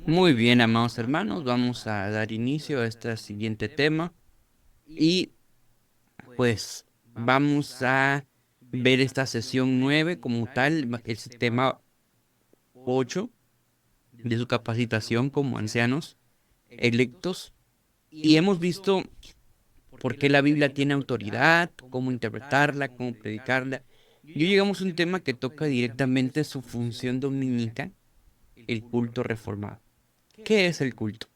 Muy bien, amados hermanos, vamos a dar inicio a este siguiente tema y pues vamos a ver esta sesión 9 como tal, es el tema 8 de su capacitación como ancianos electos y hemos visto por qué la Biblia tiene autoridad, cómo interpretarla, cómo predicarla. Y hoy llegamos a un tema que toca directamente su función dominical, el culto reformado. ¿Qué es el culto?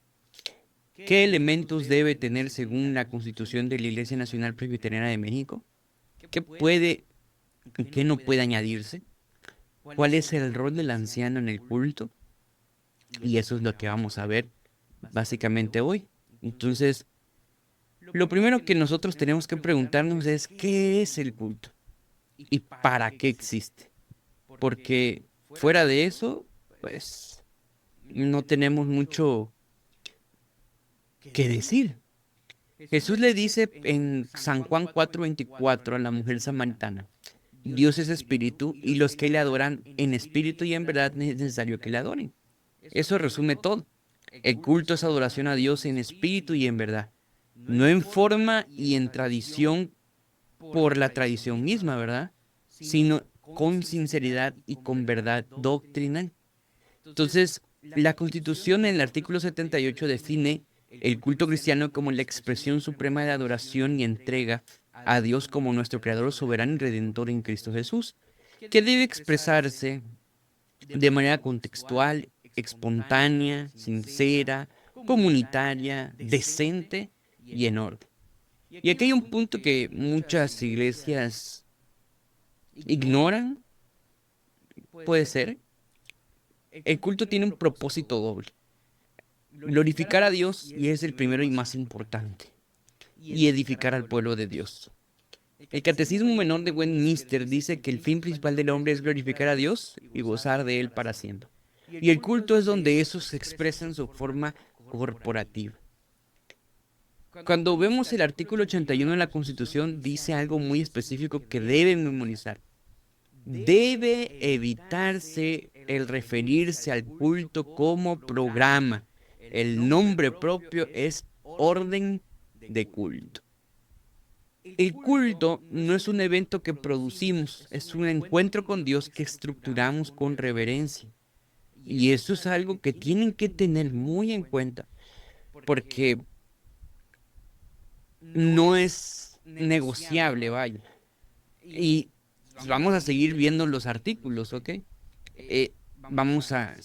¿Qué elementos debe tener según la Constitución de la Iglesia Nacional Presbiteriana de México? ¿Qué puede y qué no puede añadirse? ¿Cuál es el rol del anciano en el culto? Y eso es lo que vamos a ver básicamente hoy. Entonces, lo primero que nosotros tenemos que preguntarnos es ¿qué es el culto? ¿Y para qué existe? Porque fuera de eso, pues no tenemos mucho que decir. Jesús le dice en San Juan 4:24 a la mujer samaritana, Dios es espíritu y los que le adoran en espíritu y en verdad es necesario que le adoren. Eso resume todo. El culto es adoración a Dios en espíritu y en verdad, no en forma y en tradición por la tradición misma, ¿verdad? Sino con sinceridad y con verdad doctrinal. Entonces, la Constitución en el artículo 78 define el culto cristiano como la expresión suprema de adoración y entrega a Dios como nuestro Creador soberano y Redentor en Cristo Jesús, que debe expresarse de manera contextual, espontánea, sincera, comunitaria, decente y en orden. Y aquí hay un punto que muchas iglesias ignoran, puede ser. El culto tiene un propósito doble: glorificar a Dios, y es el primero y más importante, y edificar al pueblo de Dios. El Catecismo Menor de Westminster dice que el fin principal del hombre es glorificar a Dios y gozar de él para siempre. Y el culto es donde eso se expresa en su forma corporativa. Cuando vemos el artículo 81 de la Constitución, dice algo muy específico que deben memorizar. Debe evitarse el referirse al culto como programa. El nombre propio es orden de culto. El culto no es un evento que producimos, es un encuentro con Dios que estructuramos con reverencia. Y eso es algo que tienen que tener muy en cuenta, porque no es negociable, vaya. Y vamos a seguir viendo los artículos, ¿ok? Vamos a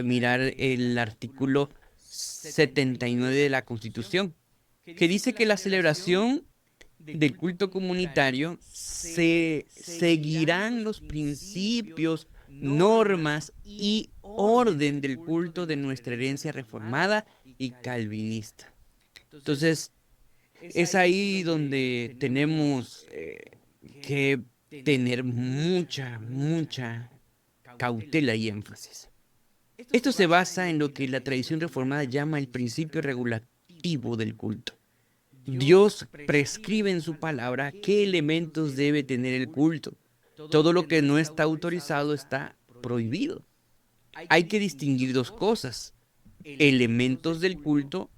mirar el artículo 79 de la Constitución, que dice que la celebración del culto comunitario se seguirán los principios, normas y orden del culto de nuestra herencia reformada y calvinista. Entonces, es ahí donde tenemos que tener mucha cautela y énfasis. Esto se basa en lo que la tradición reformada llama el principio regulativo del culto. Dios prescribe en su palabra qué elementos debe tener el culto. Todo lo que no está autorizado está prohibido. Hay que distinguir dos cosas: elementos del culto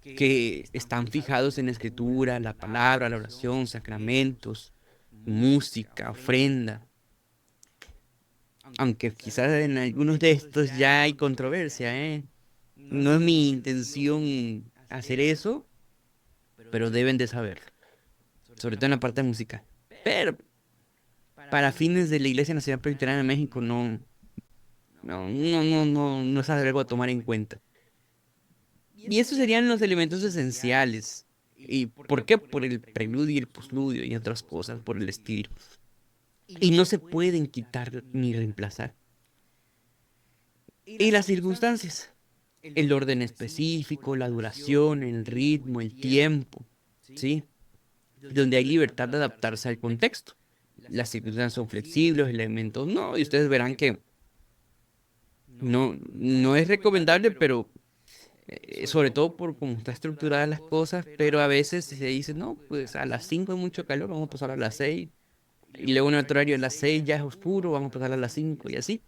que están fijados en la escritura, la palabra, la oración, sacramentos, música, ofrenda. Aunque quizás en algunos de estos ya hay controversia, ¿eh? No es mi intención hacer eso, pero deben de saberlo, sobre todo en la parte musical. Pero para fines de la Iglesia Nacional Presbiteriana de México no es algo a tomar en cuenta. Y esos serían los elementos esenciales. ¿Y por qué? Por el preludio y el postludio y otras cosas por el estilo. Y no se pueden quitar ni reemplazar. Y las circunstancias: el orden específico, la duración, el ritmo, el tiempo, ¿sí? Donde hay libertad de adaptarse al contexto. Las circunstancias son flexibles, elementos no, y ustedes verán que no es recomendable, pero sobre todo por cómo está estructuradas las cosas, pero a veces se dice, no, pues a las 5 hay mucho calor, vamos a pasar a las 6 y luego en otro horario a las 6 ya es oscuro, vamos a pasar a las 5 y así.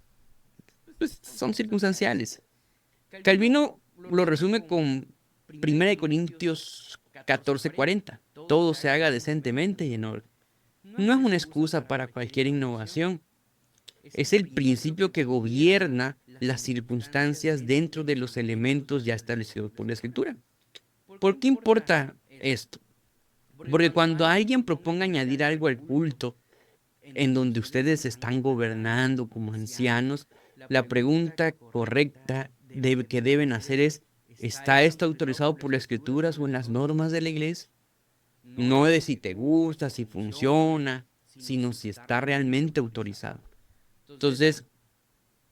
Pues son circunstanciales. Calvino lo resume con 1 Corintios 14:40. Todo se haga decentemente y en orden. No es una excusa para cualquier innovación. Es el principio que gobierna las circunstancias dentro de los elementos ya establecidos por la Escritura. ¿Por qué importa esto? Porque cuando alguien proponga añadir algo al culto en donde ustedes están gobernando como ancianos, la pregunta correcta que deben hacer es, ¿está esto autorizado por las Escrituras o en las normas de la iglesia? No de si te gusta, si funciona, sino si está realmente autorizado. Entonces,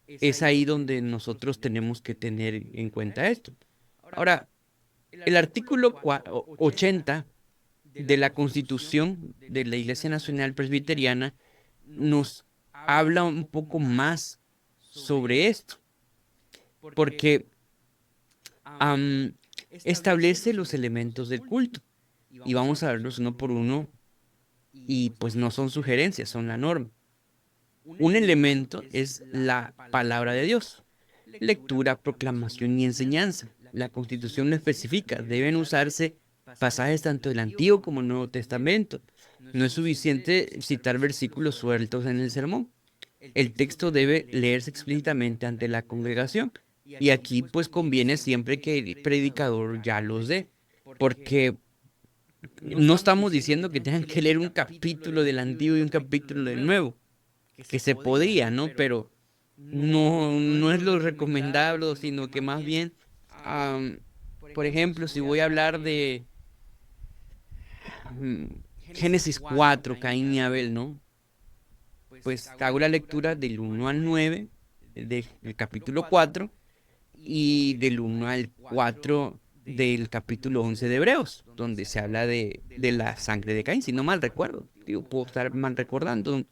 es ahí donde nosotros tenemos que tener en cuenta esto. Ahora, el artículo 80 de la Constitución de la Iglesia Nacional Presbiteriana nos habla un poco más sobre esto, porque am, establece los elementos del culto y vamos a verlos uno por uno y pues no son sugerencias, son la norma. Un elemento es la palabra de Dios. Lectura, proclamación y enseñanza. La Constitución lo especifica. Deben usarse pasajes tanto del Antiguo como del Nuevo Testamento. No es suficiente citar versículos sueltos en el sermón. El texto debe leerse explícitamente ante la congregación. Y aquí pues conviene siempre que el predicador ya los dé. Porque no estamos diciendo que tengan que leer un capítulo del Antiguo y un capítulo del Nuevo. Que se podría, ¿no? Pero no es lo recomendable, sino que más bien, am, por ejemplo, si voy a hablar de mm, Génesis 4, Caín y Abel, ¿no? Pues hago la lectura del 1 al 9 del capítulo 4 y del 1 al 4 del capítulo 11 de Hebreos, donde se habla de la sangre de Caín, si no mal recuerdo. Digo, puedo estar mal recordando,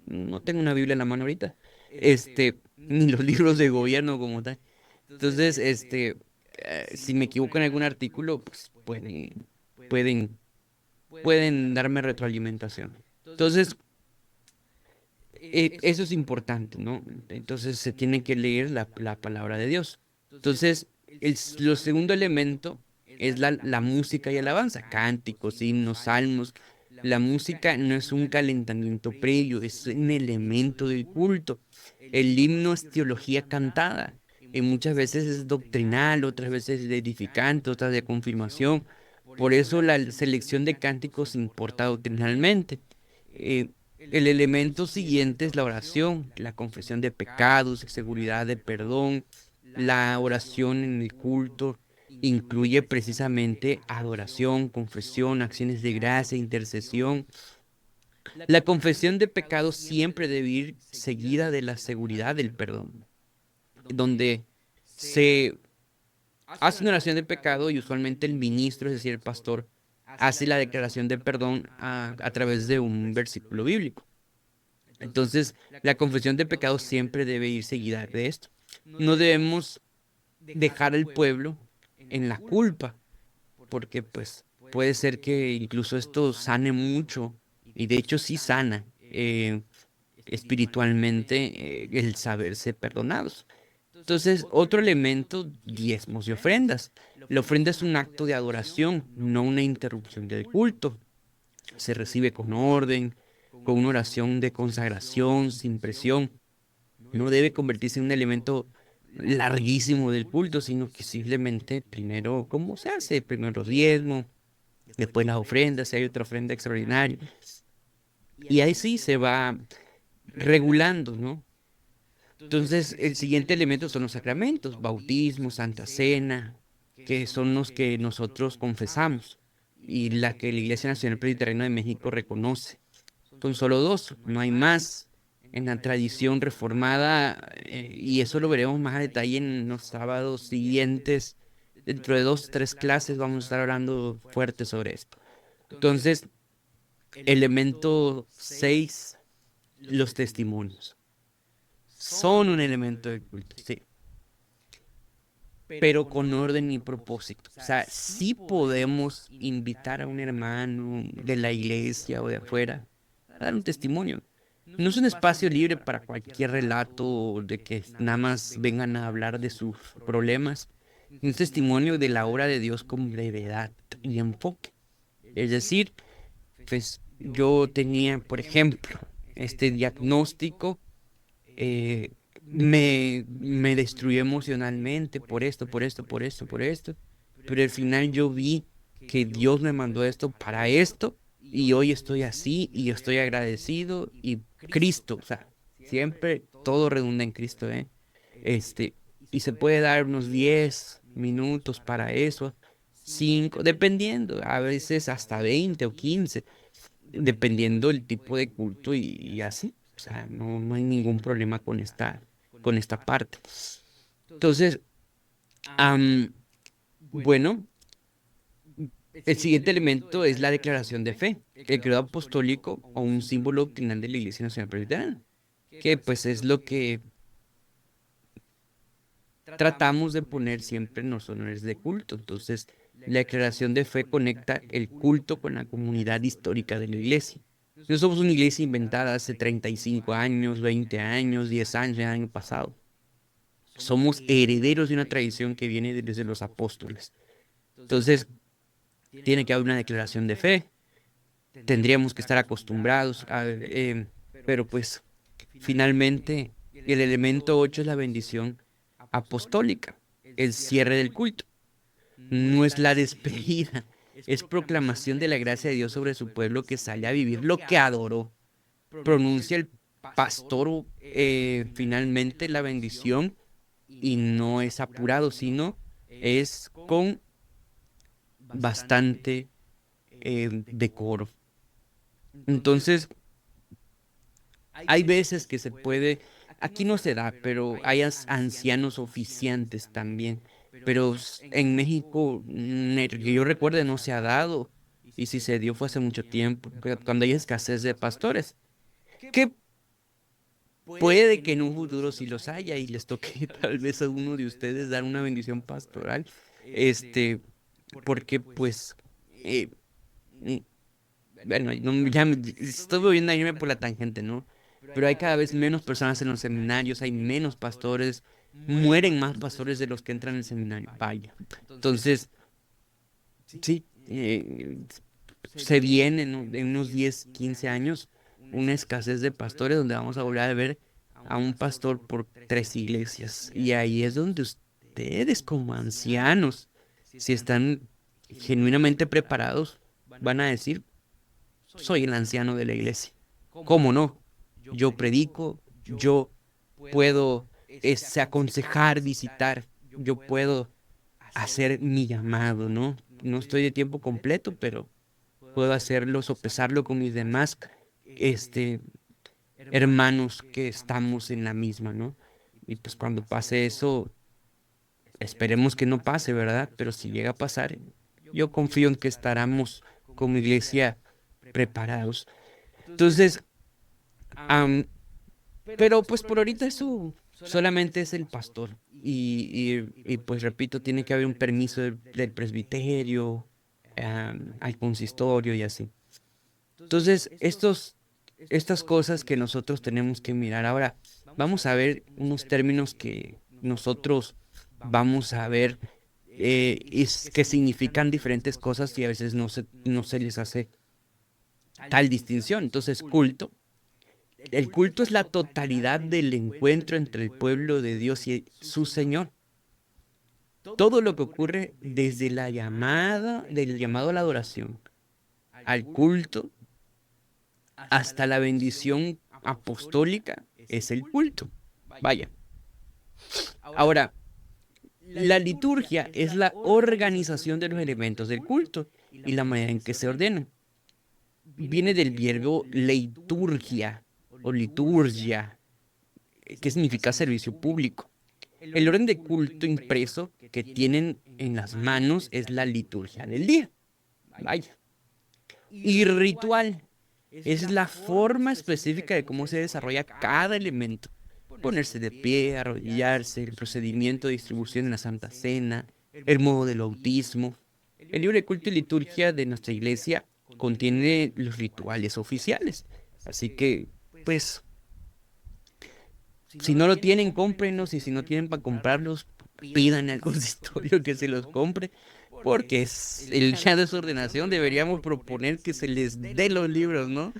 no tengo una Biblia en la mano ahorita, ni los libros de gobierno como tal. Entonces, si me equivoco en algún artículo, pues pueden, pueden darme retroalimentación. Entonces, eso es importante, ¿no? Entonces se tiene que leer la palabra de Dios. Entonces, lo segundo elemento es la música y alabanza, cánticos, himnos, salmos. La música no es un calentamiento previo, es un elemento del culto. El himno es teología cantada y muchas veces es doctrinal, otras veces es edificante, otras de confirmación. Por eso la selección de cánticos importa doctrinalmente. El elemento siguiente es la oración, la confesión de pecados, seguridad de perdón. La oración en el culto incluye precisamente adoración, confesión, acciones de gracia, intercesión. La confesión de pecados siempre debe ir seguida de la seguridad del perdón, donde se hace una oración de pecado y usualmente el ministro, es decir, el pastor, hace la declaración de perdón a través de un versículo bíblico. Entonces, la confesión de pecados siempre debe ir seguida de esto. No debemos dejar al pueblo en la culpa, porque pues puede ser que incluso esto sane mucho, y de hecho sí sana espiritualmente el saberse perdonados. Entonces, otro elemento, diezmos y ofrendas. La ofrenda es un acto de adoración, no una interrupción del culto. Se recibe con orden, con una oración de consagración, sin presión. No debe convertirse en un elemento larguísimo del culto, sino que simplemente primero, ¿cómo se hace? Primero los diezmos, después las ofrendas, si hay otra ofrenda extraordinaria. Y ahí sí se va regulando, ¿no? Entonces, el siguiente elemento son los sacramentos, bautismo, Santa Cena, que son los que nosotros confesamos y la que la Iglesia Nacional Presbiteriana de México reconoce. Son solo dos, no hay más en la tradición reformada, y eso lo veremos más a detalle en los sábados siguientes. Dentro de 2 o 3 clases vamos a estar hablando fuerte sobre esto. Entonces, elemento 6, los testimonios. Son un elemento del culto, sí, pero con orden y propósito. O sea, sí podemos invitar a un hermano de la iglesia o de afuera a dar un testimonio, no es un espacio libre para cualquier relato de que nada más vengan a hablar de sus problemas. Un testimonio de la obra de Dios con brevedad y enfoque. Es decir, pues yo tenía, por ejemplo, este diagnóstico, me destruyó emocionalmente por esto, por esto, por esto, por esto. Pero al final yo vi que Dios me mandó esto para esto y hoy estoy así y estoy agradecido y Cristo, o sea, siempre todo redunda en Cristo, ¿eh? Este, y se puede dar unos 10 minutos para eso, 5 dependiendo, a veces hasta 20 o 15 dependiendo el tipo de culto y así. O sea, no hay ningún problema con esta parte. Entonces, am, bueno, el siguiente elemento es la declaración de fe, el credo apostólico o un símbolo doctrinal de la Iglesia Nacional Presbiteriana, que pues es lo que tratamos de poner siempre en los honores de culto. Entonces, la declaración de fe conecta el culto con la comunidad histórica de la iglesia. No somos una iglesia inventada hace 35 años, 20 años, 10 años, el año pasado. Somos herederos de una tradición que viene desde los apóstoles. Entonces, tiene que haber una declaración de fe. Tendríamos que estar acostumbrados pero pues, finalmente, el elemento 8 es la bendición apostólica, el cierre del culto. No es la despedida, es proclamación de la gracia de Dios sobre su pueblo que sale a vivir lo que adoró. Pronuncia el pastor finalmente la bendición y no es apurado, sino es con bastante decoro. Entonces, hay veces que se puede, aquí no se da, pero hay ancianos oficiantes también. Pero en México, que yo recuerde, no se ha dado. Y si se dio fue hace mucho tiempo, cuando hay escasez de pastores. Que puede que en un futuro sí los haya y les toque tal vez a uno de ustedes dar una bendición pastoral. Porque pues, eh, mm, bueno, ya estoy volviendo a irme por la tangente, ¿no? Pero hay cada vez menos personas en los seminarios, hay menos pastores, mueren más pastores de los que entran en el seminario, vaya. Entonces, sí, se viene en unos 10 15 años una escasez de pastores donde vamos a volver a ver a un pastor por 3 iglesias. Y ahí es donde ustedes como ancianos, si están genuinamente preparados, van a decir, soy el anciano de la iglesia. ¿Cómo no? Yo predico, yo puedo aconsejar, visitar, yo puedo hacer mi llamado, ¿no? No estoy de tiempo completo, pero puedo hacerlo, sopesarlo con mis demás, este, hermanos que estamos en la misma, ¿no? Y pues cuando pase eso, esperemos que no pase, ¿verdad? Pero si llega a pasar, yo confío en que estaremos como iglesia preparados. Entonces, am, pero pues por ahorita eso solamente es el pastor. Y pues repito, tiene que haber un permiso del presbiterio, al consistorio y así. Entonces, estas cosas que nosotros tenemos que mirar. Ahora, vamos a ver unos términos que nosotros vamos a ver que significan diferentes cosas y a veces no se les hace tal distinción. Entonces, culto. El culto es la totalidad del encuentro entre el pueblo de Dios y su Señor. Todo lo que ocurre desde del llamado a la adoración, al culto, hasta la bendición apostólica, es el culto. Vaya. Ahora, la liturgia es la organización de los elementos del culto y la manera en que se ordenan. Viene del verbo leiturgia o liturgia, que significa servicio público. El orden de culto impreso que tienen en las manos es la liturgia del día. Vaya. Y ritual es la forma específica de cómo se desarrolla cada elemento. Ponerse de pie, arrodillarse, el procedimiento de distribución en la Santa Cena, el modo del bautismo. El libro de culto y liturgia de nuestra iglesia contiene los rituales oficiales. Así que, pues, si no lo tienen, cómprenlos, y si no tienen para comprarlos, pidan al consistorio que se los compre, porque es el día de su ordenación, deberíamos proponer que se les dé los libros, ¿no?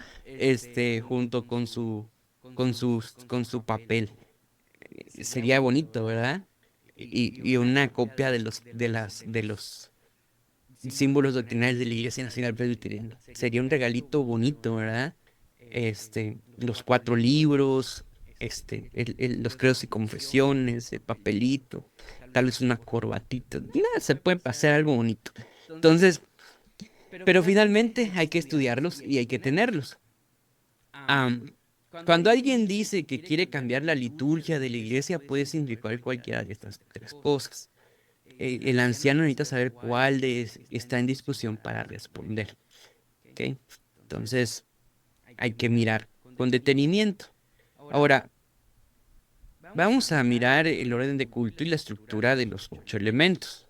Junto con su papel. Sería bonito, ¿verdad? Y una copia de los símbolos doctrinales de la Iglesia Nacional Presbiteriana. Sería un regalito bonito, ¿verdad? Los cuatro libros, los credos y confesiones, el papelito, tal vez una corbatita. Nada, se puede hacer algo bonito. Entonces, pero finalmente hay que estudiarlos y hay que tenerlos. Am, Cuando alguien dice que quiere cambiar la liturgia de la iglesia, puede significar cualquiera de estas tres cosas. El anciano necesita saber cuál está en discusión para responder. ¿Ok? Entonces, hay que mirar con detenimiento. Ahora, vamos a mirar el orden de culto y la estructura de los 8 elementos.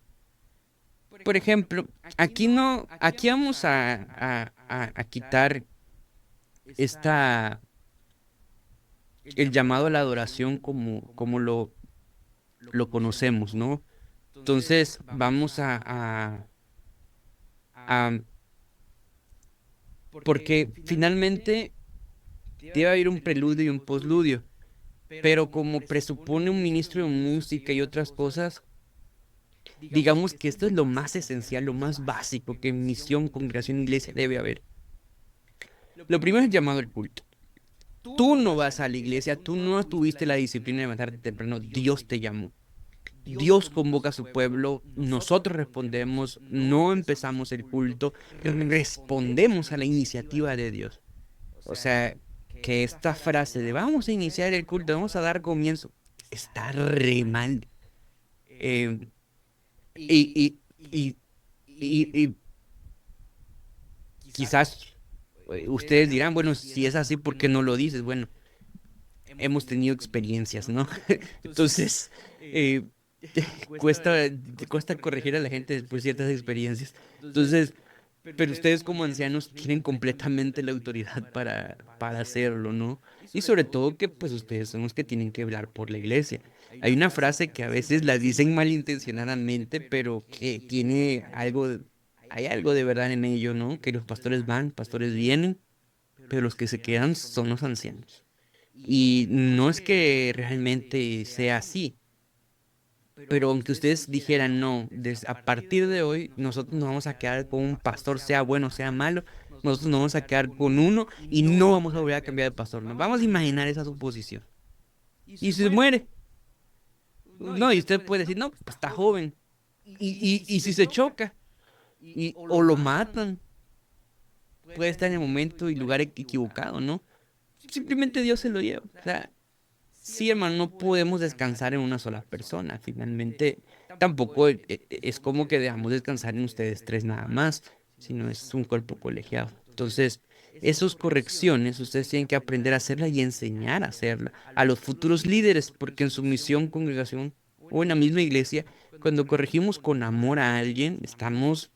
Por ejemplo, aquí vamos a quitar el llamado a la adoración como lo conocemos, ¿no? Entonces, vamos a- porque finalmente debe haber un preludio y un postludio, pero como presupone un ministro de música y otras cosas, digamos que esto es lo más esencial, lo más básico que en misión, congregación, iglesia debe haber. Lo primero es el llamado al culto. Tú no vas a la iglesia, tú no tuviste la disciplina de levantarte temprano, Dios te llamó. Dios convoca a su pueblo, nosotros respondemos, no empezamos el culto, respondemos a la iniciativa de Dios. O sea, que esta frase de vamos a iniciar el culto, vamos a dar comienzo, está re mal. Eh, y, y, y quizás ustedes dirán, bueno, si es así, ¿por qué no lo dices? Bueno, hemos tenido experiencias, ¿no? Entonces, cuesta, cuesta corregir a la gente después de ciertas experiencias. Entonces, pero ustedes como ancianos tienen completamente la autoridad para hacerlo, ¿no? Y sobre todo que pues ustedes son los que tienen que hablar por la iglesia. Hay una frase que a veces la dicen malintencionadamente, pero que tiene hay algo de verdad en ello, ¿no? Que los pastores van, pastores vienen, pero los que se quedan son los ancianos. Y no es que realmente sea así, pero aunque ustedes dijeran no, a partir de hoy nosotros nos vamos a quedar con un pastor, sea bueno, sea malo, nosotros nos vamos a quedar con uno y no vamos a volver a cambiar de pastor. Nos vamos a imaginar esa suposición. Y si se muere, no, y usted puede decir, no, pues está joven. Y si se choca, o lo matan, puede estar en el momento y lugar equivocado, ¿no? Simplemente Dios se lo lleva. O sea, sí, hermano, no podemos descansar en una sola persona. Finalmente, tampoco es como que dejamos descansar en ustedes tres nada más, sino es un cuerpo colegiado. Entonces, esas correcciones ustedes tienen que aprender a hacerlas y enseñar a hacerlas a los futuros líderes, porque en su misión, congregación o en la misma iglesia, cuando corregimos con amor a alguien, estamos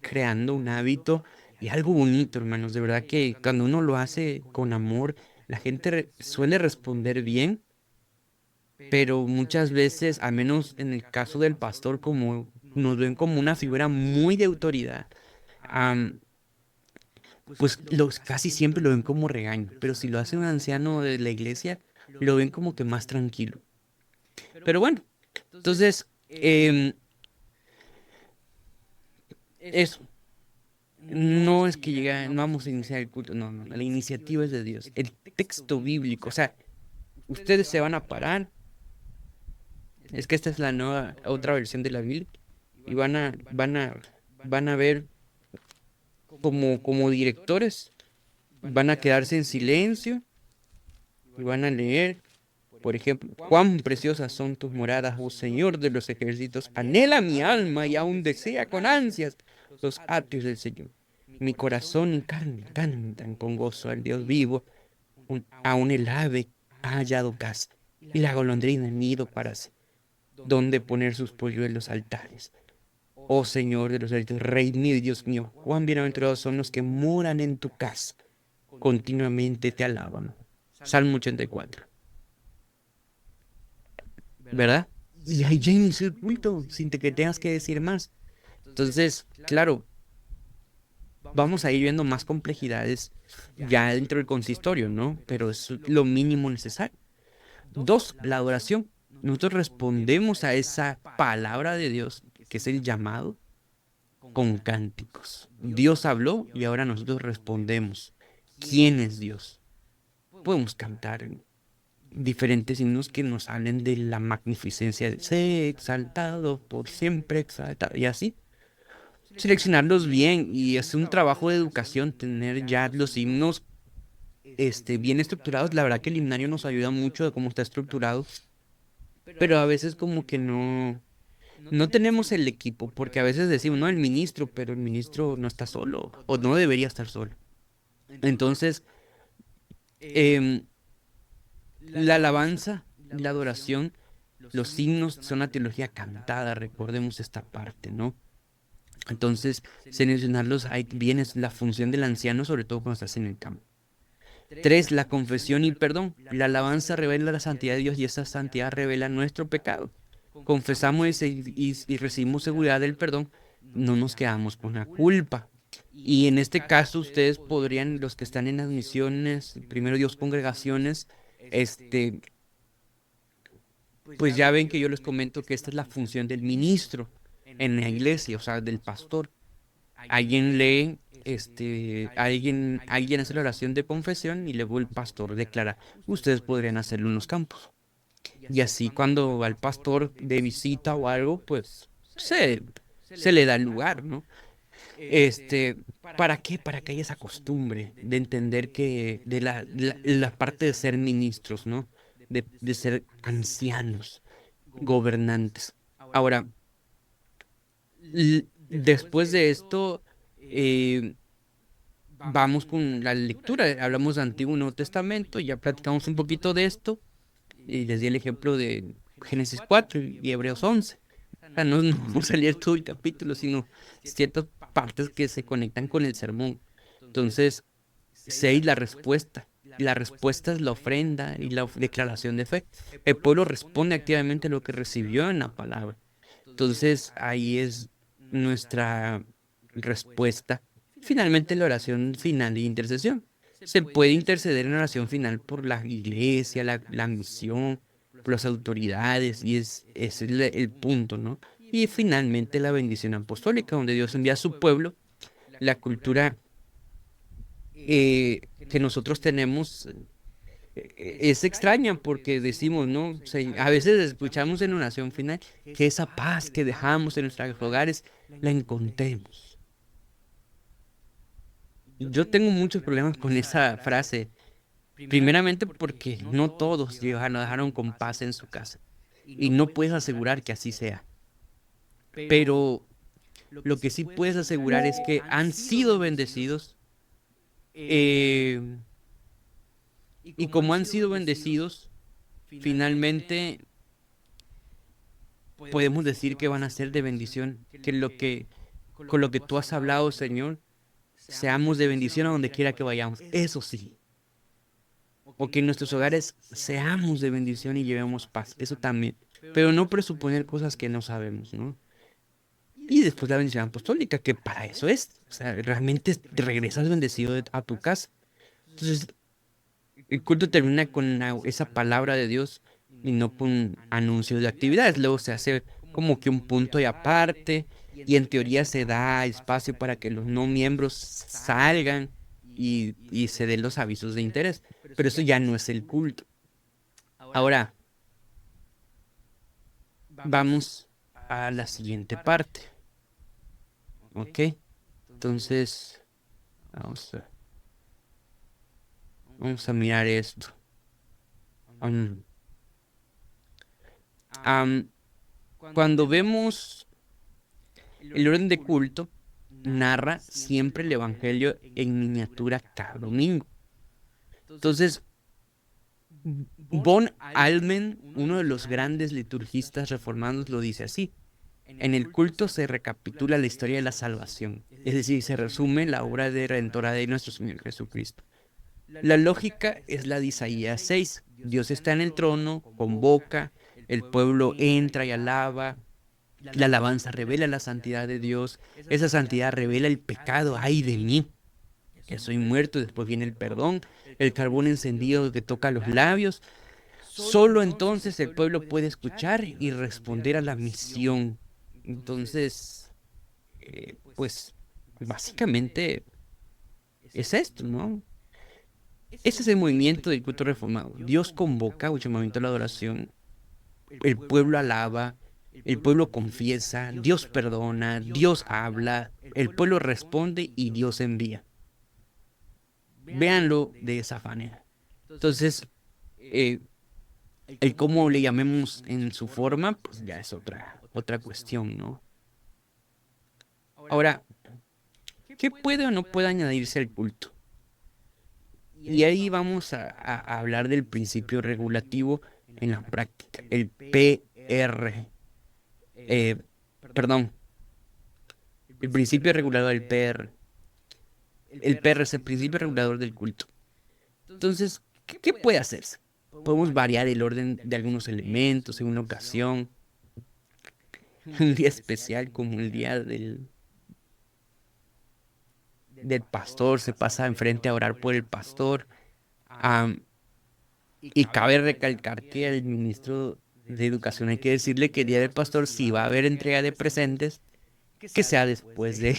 creando un hábito y algo bonito, hermanos. De verdad que cuando uno lo hace con amor, la gente suele responder bien, pero muchas veces, al menos en el caso del pastor, como nos ven como una figura muy de autoridad, am, pues casi siempre lo ven como regaño, pero si lo hace un anciano de la iglesia, lo ven como que más tranquilo. Pero bueno, entonces, eso, no es que no vamos a iniciar el culto, no, no, la iniciativa es de Dios. El texto bíblico, o sea, ustedes se van a parar, es que esta es la nueva, otra versión de la Biblia, y van a ver como directores, van a quedarse en silencio y van a leer, por ejemplo, cuán preciosas son tus moradas, oh Señor de los ejércitos, anhela mi alma y aún desea con ansias los atrios del Señor. Mi corazón y carne cantan con gozo al Dios vivo, aún el ave ha hallado casa y la golondrina nido para sí, donde poner sus polluelos altares. Oh Señor de los ejércitos, Rey mío y Dios mío, cuán bienaventurados son los que moran en tu casa, continuamente te alaban. Salmo 84, ¿verdad? Y ahí ya inició el culto, sin que tengas que decir más. Entonces, claro, vamos a ir viendo más complejidades ya dentro del consistorio, ¿no? Pero es lo mínimo necesario. Dos, la adoración. Nosotros respondemos a esa palabra de Dios, que es el llamado, con cánticos. Dios habló y ahora nosotros respondemos. ¿Quién es Dios? Podemos cantar diferentes himnos que nos hablen de la magnificencia de sé exaltado, por siempre exaltado, y así. Seleccionarlos bien y es un trabajo de educación tener ya los himnos bien estructurados. La verdad que el himnario nos ayuda mucho de cómo está estructurado, pero a veces como que no tenemos el equipo, porque a veces decimos, no, el ministro, pero el ministro no está solo o no debería estar solo. Entonces, em, la alabanza, la adoración, los himnos son la teología cantada, recordemos esta parte, ¿no? Entonces, seleccionarlos, ahí viene la función del anciano, sobre todo cuando estás en el campo. Tres, la confesión y perdón. La alabanza revela la santidad de Dios y esa santidad revela nuestro pecado. Confesamos y recibimos seguridad del perdón, no nos quedamos con la culpa. Y en este caso, ustedes podrían, los que están en las misiones, primero Dios congregaciones, pues ya ven que yo les comento que esta es la función del ministro en la iglesia, o sea, del pastor. Alguien lee, alguien hace la oración de confesión y luego el pastor declara, ustedes podrían hacerlo en los campos. Y así cuando va el pastor de visita o algo, pues se le da el lugar, ¿no? ¿Para qué? Para que haya esa costumbre de entender que de la parte de ser ministros, ¿no? De ser ancianos, gobernantes. Ahora, después de esto, eh, vamos con la lectura. Hablamos de Antiguo y Nuevo Testamento, ya platicamos un poquito de esto, y les di el ejemplo de Génesis 4 y Hebreos 11. O sea, no vamos a leer todo el capítulo, sino ciertas partes que se conectan con el sermón. Entonces, 6, la respuesta. La respuesta es la ofrenda y la declaración de fe. El pueblo responde activamente a lo que recibió en la palabra. Entonces, ahí es nuestra respuesta. Finalmente, la oración final y intercesión. Se puede interceder en oración final por la iglesia, la misión, por las autoridades, y es el punto, ¿no? Y finalmente la bendición apostólica, donde Dios envía a su pueblo. La cultura que nosotros tenemos es extraña porque decimos, ¿no? A veces escuchamos en oración final que esa paz que dejamos en nuestros hogares la encontremos. Yo tengo muchos problemas con esa frase, primeramente porque no todos dejaron con paz en su casa y no puedes asegurar que así sea, pero lo que sí puedes asegurar es que han sido bendecidos, eh, y como han sido bendecidos, finalmente podemos decir que van a ser de bendición, con lo que tú has hablado, Señor, seamos de bendición a donde quiera que vayamos. Eso sí. O que en nuestros hogares seamos de bendición y llevemos paz. Eso también. Pero no presuponer cosas que no sabemos, ¿no? Y después la bendición apostólica, que para eso es. O sea, realmente te regresas bendecido a tu casa. Entonces, el culto termina con esa palabra de Dios y no con anuncios de actividades. Luego se hace como que un punto y aparte y en teoría se da espacio para que los no miembros salgan y se den los avisos de interés. Pero eso ya no es el culto. Ahora, vamos a la siguiente parte. ¿Ok? Entonces, vamos a, vamos a mirar esto. Am, am, Cuando vemos el orden de culto, narra siempre el Evangelio en miniatura cada domingo. Entonces, Von Almen, uno de los grandes liturgistas reformados, lo dice así. En el culto se recapitula la historia de la salvación, es decir, se resume la obra de redentora de nuestro Señor Jesucristo. La lógica es la de Isaías 6. Dios está en el trono, convoca, el pueblo entra y alaba. La alabanza revela la santidad de Dios. Esa santidad revela el pecado. ¡Ay de mí! Que soy muerto. Después viene el perdón, el carbón encendido que toca los labios. Solo entonces el pueblo puede escuchar y responder a la misión. Entonces, pues básicamente es esto, ¿no? Ese es el movimiento del culto reformado. Dios convoca un llamamiento a la adoración, el pueblo alaba, el pueblo confiesa, Dios perdona, Dios habla, el pueblo responde y Dios envía. Véanlo de esa manera. Entonces, el cómo le llamemos en su forma, pues ya es otra cuestión, ¿no? Ahora, ¿qué puede o no puede añadirse al culto? Y ahí vamos a hablar del principio regulativo en la práctica, el PR. eh, Perdón, el principio regulador del PR. El PR es el principio regulador del culto. Entonces, ¿qué puede hacerse? Podemos variar el orden de algunos elementos en una ocasión. Un día especial como el día del pastor, se pasa enfrente a orar por el pastor. Am, y cabe recalcar que al ministro de Educación hay que decirle que el día del pastor, si va a haber entrega de presentes, que sea después de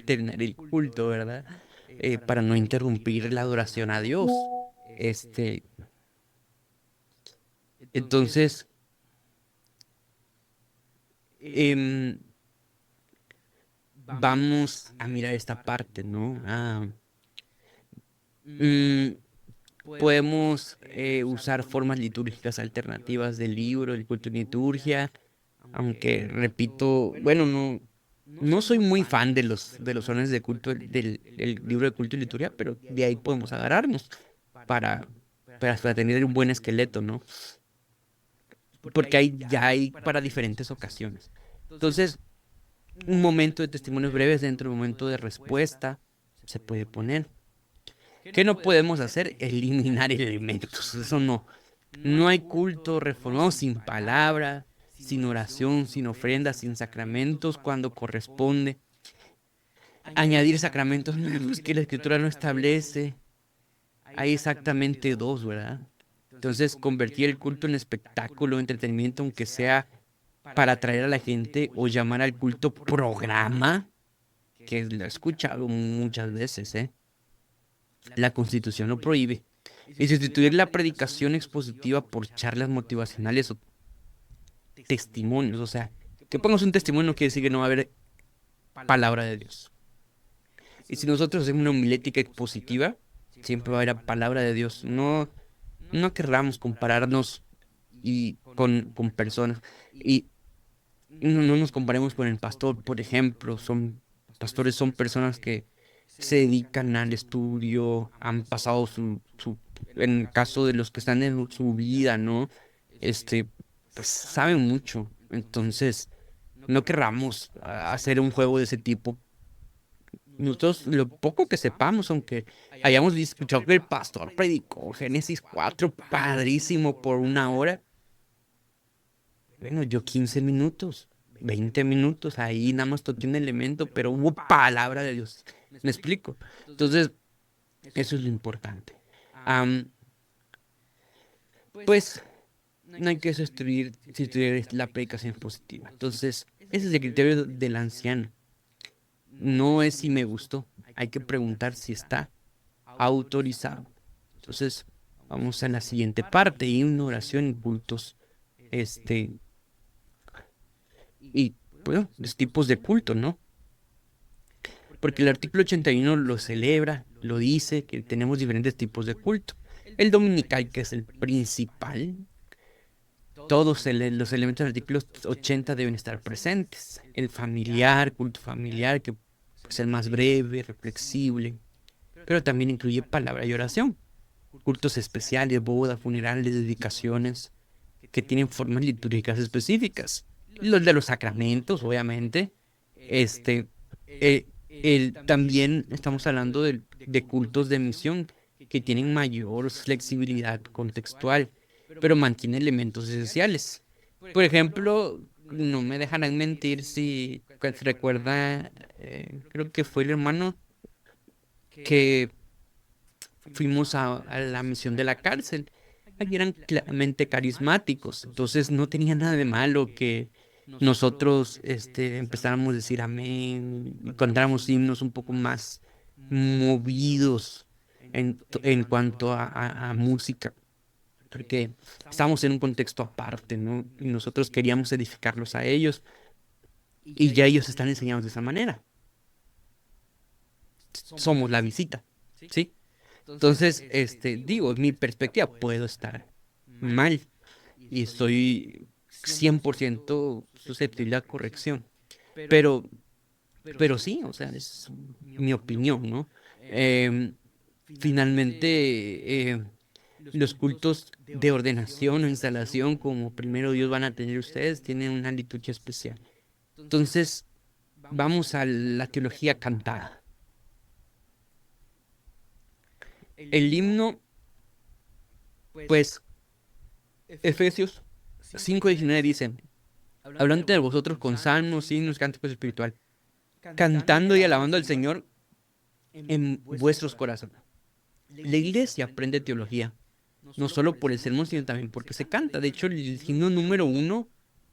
terminar el culto, ¿verdad? Para no interrumpir la adoración a Dios. Este, entonces, em, vamos a mirar esta parte, ¿no? Mm, Podemos usar formas litúrgicas alternativas del libro, el culto en liturgia, aunque repito, bueno, no soy muy fan de los órdenes de culto del libro de culto y liturgia, pero de ahí podemos agarrarnos para, para tener un buen esqueleto, ¿no? Porque ya hay para diferentes ocasiones. Entonces, un momento de testimonios breves dentro de un momento de respuesta se puede poner. ¿Qué no podemos hacer? Eliminar elementos. Eso no. No hay culto reformado sin palabra, sin oración, sin ofrenda, sin sacramentos cuando corresponde. Añadir sacramentos nuevos que la escritura no establece. Hay exactamente dos, ¿verdad? Entonces, convertir el culto en espectáculo, entretenimiento, aunque sea para atraer a la gente, o llamar al culto programa, que lo he escuchado muchas veces, ¿eh? La Constitución lo prohíbe. Y sustituir la predicación expositiva por charlas motivacionales o testimonios. O sea, que pongas un testimonio no quiere decir que no va a haber palabra de Dios. Y si nosotros hacemos una homilética expositiva, siempre va a haber palabra de Dios. No querramos compararnos con personas. Y no nos comparemos con el pastor, por ejemplo. Pastores son personas que se dedican al estudio, han pasado en el caso de los que están en su vida, ¿no? Este, pues saben mucho. Entonces, no querramos hacer un juego de ese tipo. Nosotros, lo poco que sepamos, aunque hayamos escuchado que el pastor predicó Génesis 4 padrísimo por 1 hora, bueno, yo 15 minutos, 20 minutos, ahí nada más toqué un elemento, pero hubo palabra de Dios. ¿Me explico? Entonces, eso es lo importante. Am, pues no hay que sustituir la predicación positiva. Entonces, ese es el criterio del anciano. No es si me gustó, hay que preguntar si está autorizado. Entonces, vamos a la siguiente parte, himno, oración y cultos. Este, y bueno, los tipos de culto, ¿no? Porque el artículo 81 lo celebra, lo dice, que tenemos diferentes tipos de culto. El dominical, que es el principal, todos los elementos del artículo 80 deben estar presentes. El familiar, culto familiar, que es el más breve, reflexible, pero también incluye palabra y oración. Cultos especiales, bodas, funerales, dedicaciones, que tienen formas litúrgicas específicas. Los de los sacramentos, obviamente. También estamos hablando de cultos de misión, que tienen mayor flexibilidad contextual, pero mantienen elementos esenciales. Por ejemplo, no me dejarán mentir si se recuerda, creo que fue el hermano que fuimos a la misión de la cárcel. Allí eran claramente carismáticos, entonces no tenía nada de malo que nosotros empezáramos a decir amén y cantáramos himnos un poco más movidos en cuanto a música, porque estábamos en un contexto aparte, ¿no? Y nosotros queríamos edificarlos a ellos y ya ellos están enseñados de esa manera. Somos la visita, ¿sí? Entonces, digo, en mi perspectiva puedo estar mal y estoy 100% susceptible a corrección, pero, pero sí, o sea, es mi opinión, ¿no? Em, Finalmente, los cultos de ordenación o instalación, como primero Dios van a tener ustedes, tienen una liturgia especial. Entonces, vamos a la teología cantada. El himno, pues, Efesios 5:19 dice, hablando de vosotros con salmos, himnos, cánticos espiritual, cantando y alabando al Señor en vuestros corazones. La iglesia aprende teología, no solo por el sermón, sino también porque se canta. De hecho, el himno número 1,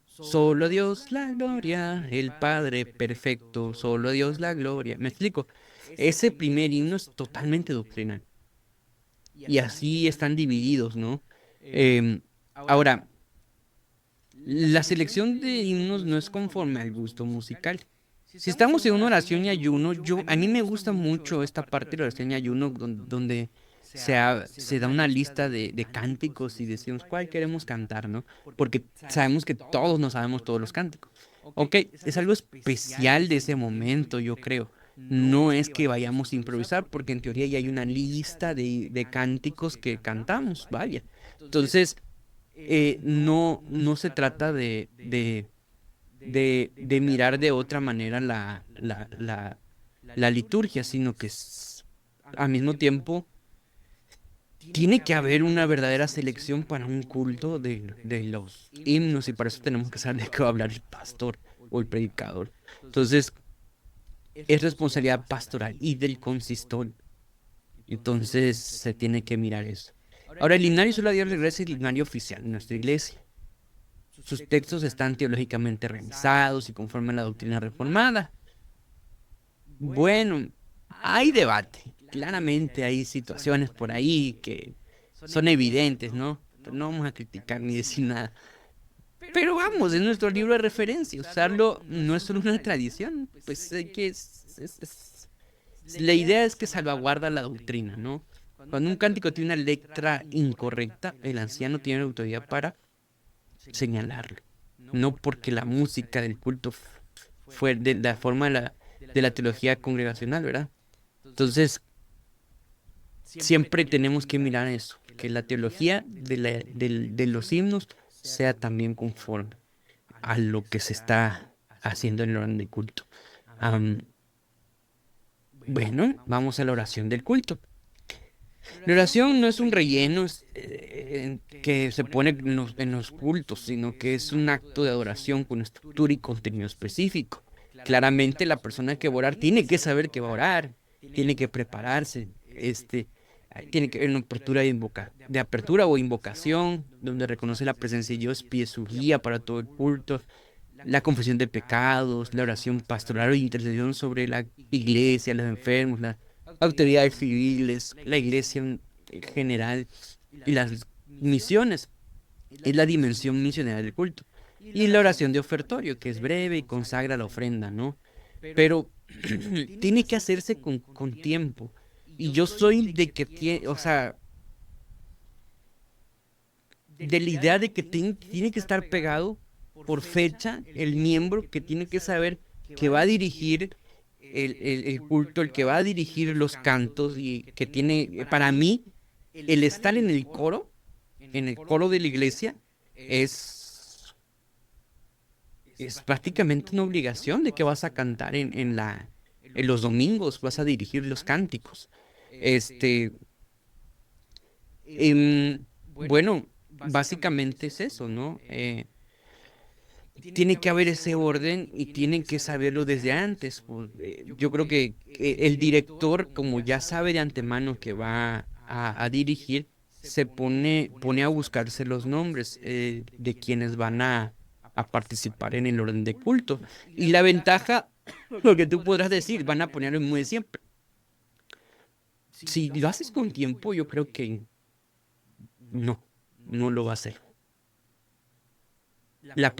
solo a Dios la gloria, el Padre perfecto, solo a Dios la gloria. Me explico, ese primer himno es totalmente doctrinal. Y así están divididos, ¿no? Ahora, la selección de himnos no es conforme al gusto musical. Si estamos en una oración y ayuno, a mí me gusta mucho esta parte de la oración y ayuno donde se da una lista de cánticos y decimos cuál queremos cantar, ¿no? Porque sabemos que todos no sabemos todos los cánticos. Ok, es algo especial de ese momento, yo creo. No es que vayamos a improvisar, porque en teoría ya hay una lista de cánticos que cantamos, vaya. Entonces, no se trata de mirar de otra manera la liturgia, sino que al mismo tiempo tiene que haber una verdadera selección para un culto de los himnos y para eso tenemos que saber de qué va a hablar el pastor o el predicador. Entonces, es responsabilidad pastoral y del consistor. Entonces, se tiene que mirar eso. Ahora, el himnario solo a Dios regresa es el himnario oficial en nuestra iglesia. Sus textos están teológicamente revisados y conforme a la doctrina reformada. Bueno, hay debate. Claramente hay situaciones por ahí que son evidentes, ¿no? Pero no vamos a criticar ni decir nada. Pero vamos, es nuestro libro de referencia. Usarlo no es solo una tradición, pues la idea es que salvaguarda la doctrina, ¿no? Cuando un cántico tiene una letra incorrecta, el anciano tiene la autoridad para señalarlo. No porque la música del culto fue de la forma de la teología congregacional, ¿verdad? Entonces, siempre tenemos que mirar eso, que la teología de los himnos sea también conforme a lo que se está haciendo en el orden del culto. Am, bueno, vamos a la oración del culto. La oración no es un relleno que se pone en los cultos, sino que es un acto de adoración con estructura y contenido específico. Claramente la persona que va a orar tiene que saber que va a orar, tiene que prepararse, tiene que haber una apertura de apertura o invocación, donde reconoce la presencia de Dios, pide su guía para todo el culto, la confesión de pecados, la oración pastoral o intercesión sobre la iglesia, los enfermos, las autoridades civiles, la iglesia en general y las misiones. Es la dimensión misionera del culto. Y la oración de ofertorio, que es breve y consagra la ofrenda, ¿no? Pero tiene que hacerse con tiempo. Y yo soy de que tiene, o sea, de la idea de que tiene que estar pegado por fecha el miembro que tiene que saber que va a dirigir el culto, el que va a dirigir los cantos y que tiene, para mí, el estar en el coro de la iglesia, es prácticamente una obligación de que vas a cantar en los domingos, vas a dirigir los cánticos. Este, Bueno, básicamente es eso, ¿no? Tiene que haber ese orden y tienen que saberlo desde antes. Pues, yo creo que el director, como ya sabe de antemano que va a dirigir, pone a buscarse los nombres de quienes van a participar en el orden de culto. Y la ventaja, lo que tú podrás decir, van a poner el de siempre. Si lo haces con tiempo, yo creo que no lo va a hacer. Lo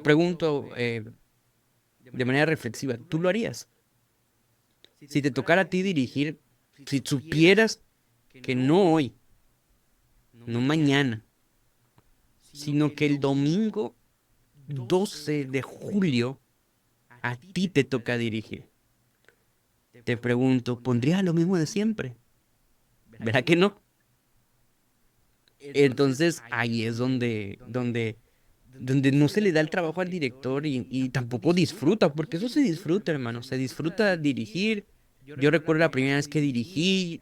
pregunto de manera reflexiva, ¿tú lo harías? Si te tocara a ti dirigir, si supieras que no hoy, no mañana, sino que el domingo 12 de julio a ti te toca dirigir. Te pregunto, ¿pondrías lo mismo de siempre? ¿Verdad que no? Entonces ahí es donde no se le da el trabajo al director y tampoco disfruta, porque eso se disfruta, hermano, se disfruta dirigir. Yo recuerdo la primera vez que dirigí,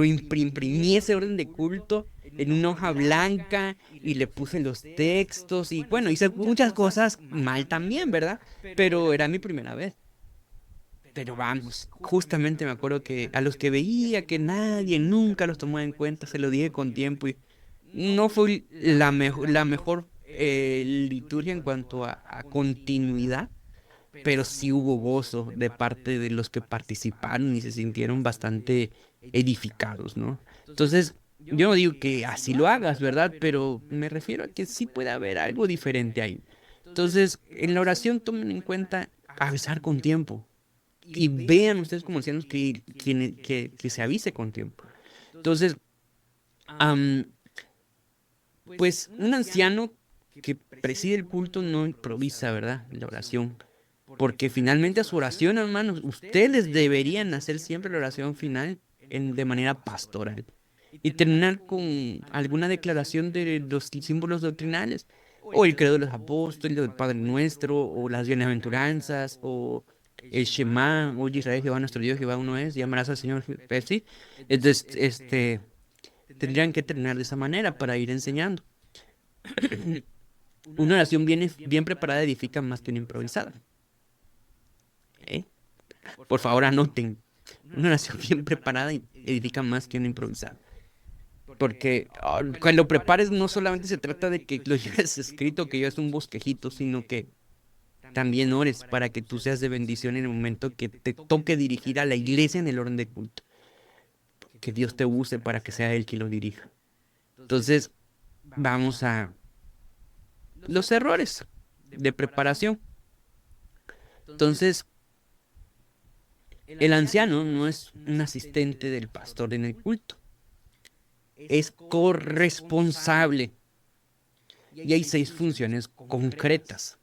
imprimí ese orden de culto en una hoja blanca y le puse los textos y bueno, hice muchas cosas mal también, ¿verdad? Pero era mi primera vez. Pero vamos, justamente me acuerdo que a los que veía que nadie nunca los tomó en cuenta, se lo dije con tiempo y no fue la mejor liturgia en cuanto a continuidad, pero sí hubo gozo de parte de los que participaron y se sintieron bastante edificados, ¿no? Entonces, yo no digo que así lo hagas, ¿verdad? Pero me refiero a que sí puede haber algo diferente ahí. Entonces, en la oración tomen en cuenta avisar con tiempo y vean ustedes como ancianos que se avise con tiempo. Entonces, am, pues un anciano que preside el culto no improvisa, ¿verdad? La oración. Porque finalmente a su oración, hermanos, ustedes deberían hacer siempre la oración final de manera pastoral. Y terminar con alguna declaración de los símbolos doctrinales. O el credo de los apóstoles, o el Padre Nuestro, o las bienaventuranzas, o el Shema, oye Israel, Jehová nuestro Dios, Jehová uno es, y amarás al Señor, sí. Entonces, tendrían que terminar de esa manera para ir enseñando. Una oración bien preparada edifica más que una improvisada. ¿Eh? Por favor, anoten. Una oración bien preparada edifica más que una improvisada. Porque cuando lo prepares no solamente se trata de que lo lleves escrito, que lleves un bosquejito, sino que también ores para que tú seas de bendición en el momento que te toque dirigir a la iglesia en el orden de culto. Que Dios te use para que sea Él quien lo dirija. Entonces, vamos a los errores de preparación. Entonces, el anciano no es un asistente del pastor en el culto, es corresponsable. Y hay 6 funciones concretas.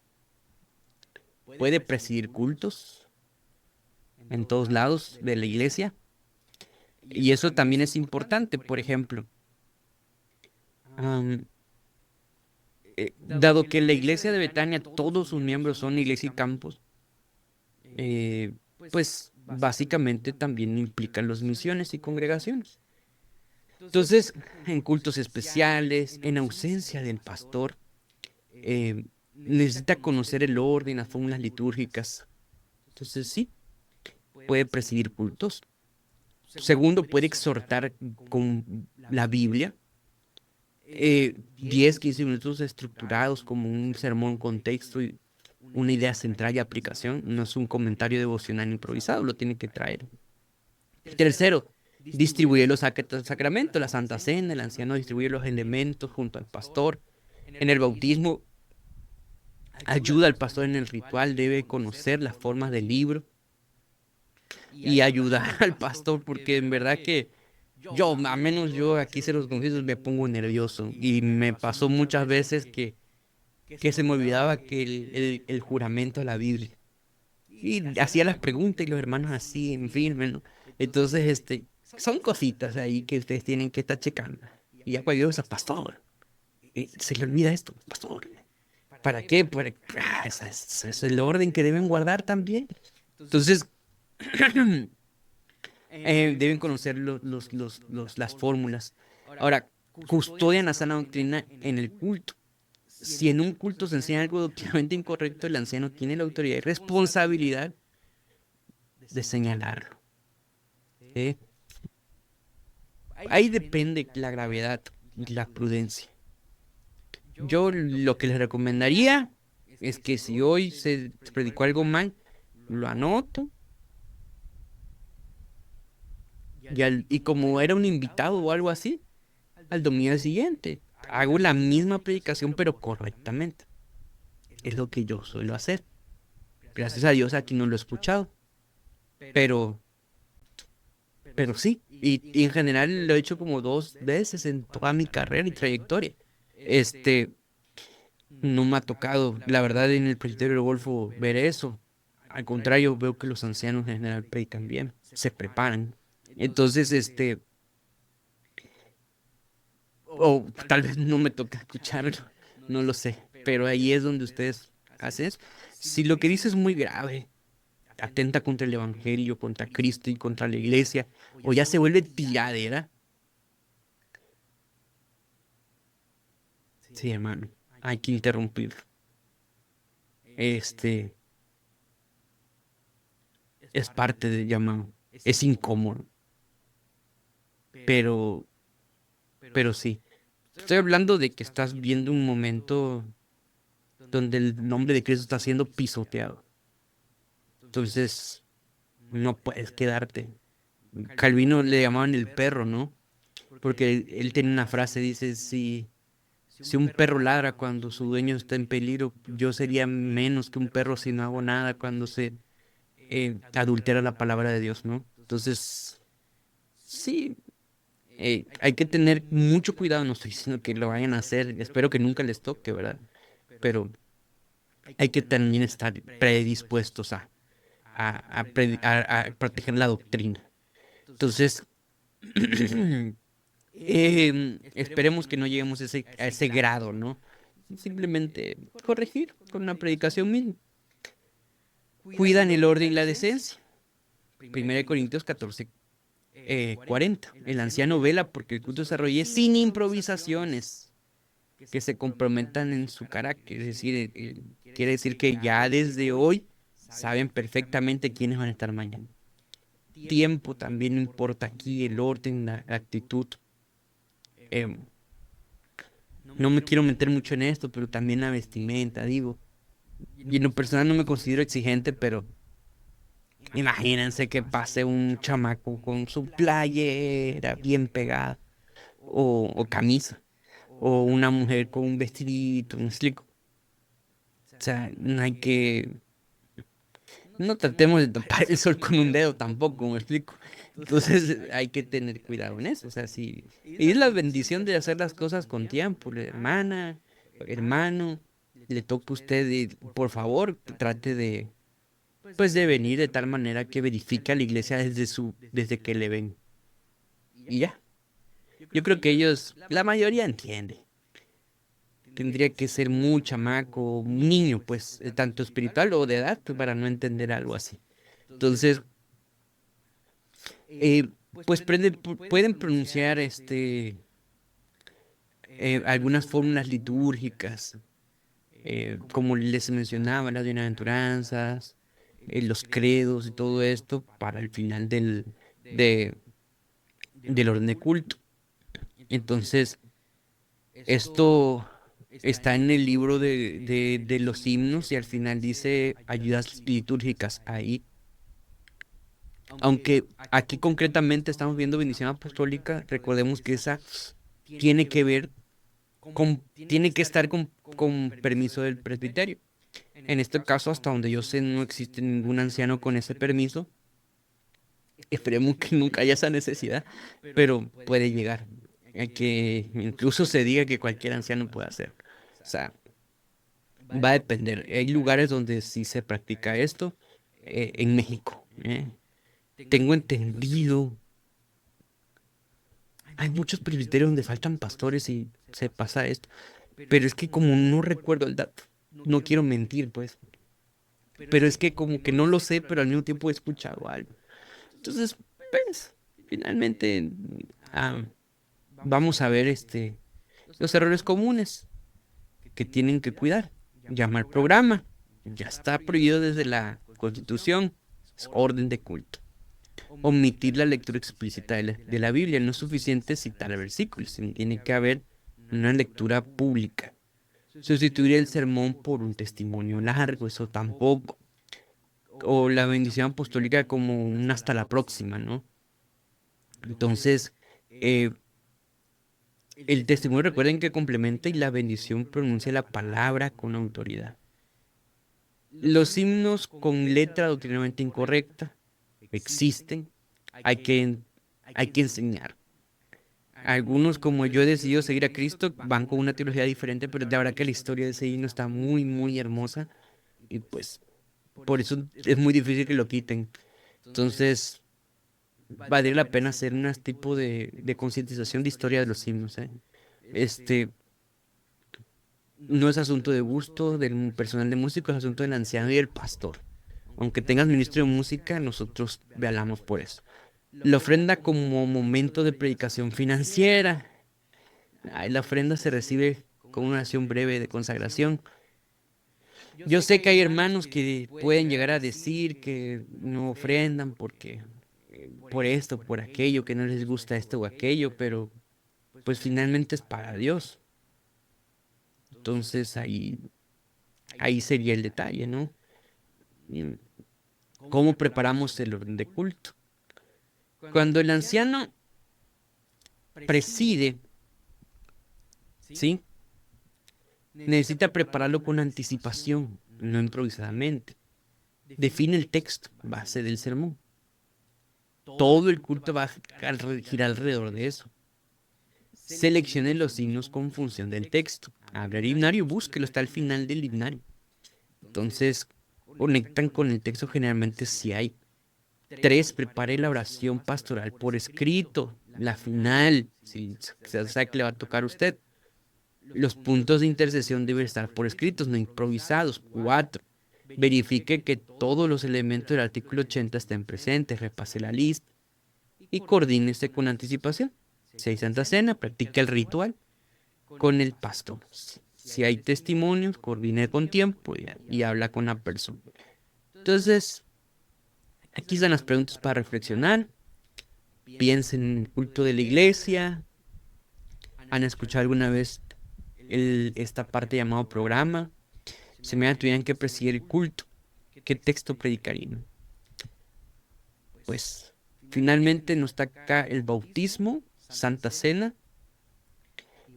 Puede presidir cultos en todos lados de la iglesia. Y eso también es importante. Por ejemplo, am, dado que la iglesia de Betania, todos sus miembros son iglesia y campos, eh, pues básicamente también implican las misiones y congregaciones. Entonces, en cultos especiales, en ausencia del pastor, necesita conocer el orden, las fórmulas litúrgicas. Entonces, sí, puede presidir cultos. Segundo, puede exhortar con la Biblia. 10, 15 minutos estructurados como un sermón con texto y una idea central y aplicación. No es un comentario devocional improvisado, lo tiene que traer. Tercero, distribuye los sacramentos, la Santa Cena, el anciano distribuye los elementos junto al pastor. En el bautismo, ayuda al pastor en el ritual, debe conocer las formas del libro y ayudar al pastor, porque en verdad que yo, a menos yo aquí se los confieso, me pongo nervioso y me pasó muchas veces que se me olvidaba que el juramento de la Biblia. Y hacía las preguntas y los hermanos así, en fin, ¿no? Entonces, son cositas ahí que ustedes tienen que estar checando. Y ya cuando Dios es pastor, se le olvida esto, pastor. ¿Para qué? Ese es el orden que deben guardar también. Entonces, deben conocer las fórmulas. Ahora, custodian la sana doctrina en el culto. Si en un culto se enseña algo doctrinalmente incorrecto, el anciano tiene la autoridad y responsabilidad de señalarlo. ¿Sí? Ahí depende la gravedad y la prudencia. Yo lo que les recomendaría es que si hoy se predicó algo mal, lo anoto y como era un invitado o algo así, al domingo siguiente hago la misma predicación pero correctamente. Es lo que yo suelo hacer. Gracias a Dios aquí no lo he escuchado, pero, pero sí. Y en general lo he hecho como 2 veces en toda mi carrera y trayectoria. Este, no me ha tocado, la verdad, en el presbiterio del Golfo ver eso. Al contrario, veo que los ancianos en general predican bien, se preparan. Entonces, o tal vez no me toca escucharlo, no lo sé. Pero ahí es donde ustedes hacen eso. Si lo que dice es muy grave, atenta contra el Evangelio, contra Cristo y contra la iglesia, o ya se vuelve tiradera, sí, hermano, hay que interrumpir. Este es parte del llamado. Es incómodo, pero, pero sí. Estoy hablando de que estás viendo un momento donde el nombre de Cristo está siendo pisoteado. Entonces, no puedes quedarte. Calvino le llamaban el perro, ¿no? Porque él tiene una frase, dice, si un perro ladra cuando su dueño está en peligro, yo sería menos que un perro si no hago nada cuando se adultera la palabra de Dios, ¿no? Entonces, sí, hay que tener mucho cuidado, no estoy diciendo que lo vayan a hacer, espero que nunca les toque, ¿verdad? Pero hay que también estar predispuestos a proteger la doctrina. Entonces, esperemos que no lleguemos a ese grado, ¿no? Simplemente corregir con una predicación misma. Cuidan el orden y la decencia. 1 Corintios 14, 40. El anciano vela porque el culto se desarrolle sin improvisaciones que se comprometan en su carácter. Es decir, quiere decir que ya desde hoy saben perfectamente quiénes van a estar mañana. Tiempo también importa aquí, el orden, la actitud. Em, no me quiero meter mucho en esto, pero también la vestimenta, digo. Y en lo personal no me considero exigente, pero imagínense que pase un chamaco con su playera bien pegada o camisa, o una mujer con un vestidito, ¿me explico? O sea, no hay que, no tratemos de tapar el sol con un dedo tampoco, ¿me explico? Entonces hay que tener cuidado en eso, o sea, sí. Y es la bendición de hacer las cosas con tiempo, la hermana, hermano, le toca a usted, por favor, trate de, pues de venir de tal manera que verifique a la iglesia desde que le ven. Y ya, yo creo que ellos, la mayoría entiende. Tendría que ser muy chamaco, un niño, pues, tanto espiritual o de edad, pues, para no entender algo así. Entonces, eh, pues pueden pronunciar algunas fórmulas litúrgicas, como les mencionaba, las bienaventuranzas, los credos y todo esto para el final de, del orden de culto. Entonces, esto está en el libro de los himnos y al final dice ayudas litúrgicas ahí. Aunque aquí concretamente estamos viendo bendición apostólica, recordemos que esa tiene que ver tiene que estar con permiso del presbiterio. En este caso, hasta donde yo sé, no existe ningún anciano con ese permiso. Esperemos que nunca haya esa necesidad, pero puede llegar. Hay que incluso se diga que cualquier anciano puede hacerlo. O sea, va a depender. Hay lugares donde sí se practica esto, en México. Tengo entendido. Hay muchos presbiterios donde faltan pastores y se pasa esto. Pero es que como no recuerdo el dato, no quiero mentir, pues. Pero es que como que no lo sé, pero al mismo tiempo he escuchado algo. Entonces, pues, finalmente, ah, vamos a ver los errores comunes que tienen que cuidar. Llamar programa. Ya está prohibido desde la Constitución. Es orden de culto. Omitir la lectura explícita de la Biblia. No es suficiente citar versículos, sino tiene que haber una lectura pública. Sustituir el sermón por un testimonio largo, eso tampoco. O la bendición apostólica como un hasta la próxima, ¿no? Entonces, eh, el testimonio, recuerden que complementa y la bendición pronuncia la palabra con autoridad. Los himnos con letra doctrinalmente incorrecta existen, hay que enseñar. Algunos, como yo he decidido seguir a Cristo, van con una teología diferente, pero de verdad que la historia de ese himno está muy, muy hermosa y pues por eso es muy difícil que lo quiten. Entonces, vale la pena hacer un tipo de concientización de historia de los himnos, ¿eh? Este, no es asunto de gusto del personal de música, es asunto del anciano y del pastor. Aunque tengas ministro de música, nosotros velamos por eso. La ofrenda como momento de predicación financiera. Ay, la ofrenda se recibe con una oración breve de consagración. Yo sé que hay hermanos que pueden llegar a decir que no ofrendan porque por esto, por aquello, que no les gusta esto o aquello, pero pues finalmente es para Dios. Entonces ahí sería el detalle, ¿no? Y ¿cómo preparamos el orden de culto? Cuando el anciano preside, ¿sí? Necesita prepararlo con anticipación, no improvisadamente. Define el texto, base del sermón. Todo el culto va a girar alrededor de eso. Seleccione los signos con función del texto. Abra el himnario, búsquelo, está al final del himnario. Entonces, conectan con el texto generalmente si hay. 3, prepare la oración pastoral por escrito. La final, si se sabe que le va a tocar a usted. Los puntos de intercesión deben estar por escritos, no improvisados. 4, verifique que todos los elementos del artículo 80 estén presentes. Repase la lista y coordínese con anticipación. Si hay Santa Cena, practique el ritual con el pastor. Si hay testimonios, coordine con tiempo y habla con la persona. Entonces, aquí están las preguntas para reflexionar. Piensen en el culto de la iglesia. ¿Han escuchado alguna vez esta parte llamado programa? Si me tuvieran que presidir el culto, ¿qué texto predicarían? Pues finalmente nos está acá el bautismo, Santa Cena,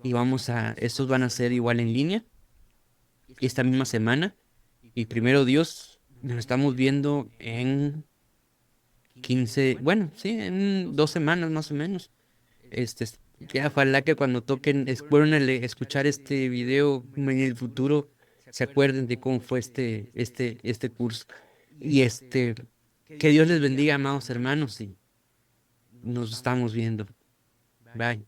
y estos van a ser igual en línea esta misma semana. Y primero Dios, nos estamos viendo en 15, bueno, sí, en 2 semanas más o menos. Este, ya ojalá que cuando toquen, vuelvan a escuchar este video en el futuro, se acuerden de cómo fue este curso. Y que Dios les bendiga, amados hermanos, y nos estamos viendo. Bye.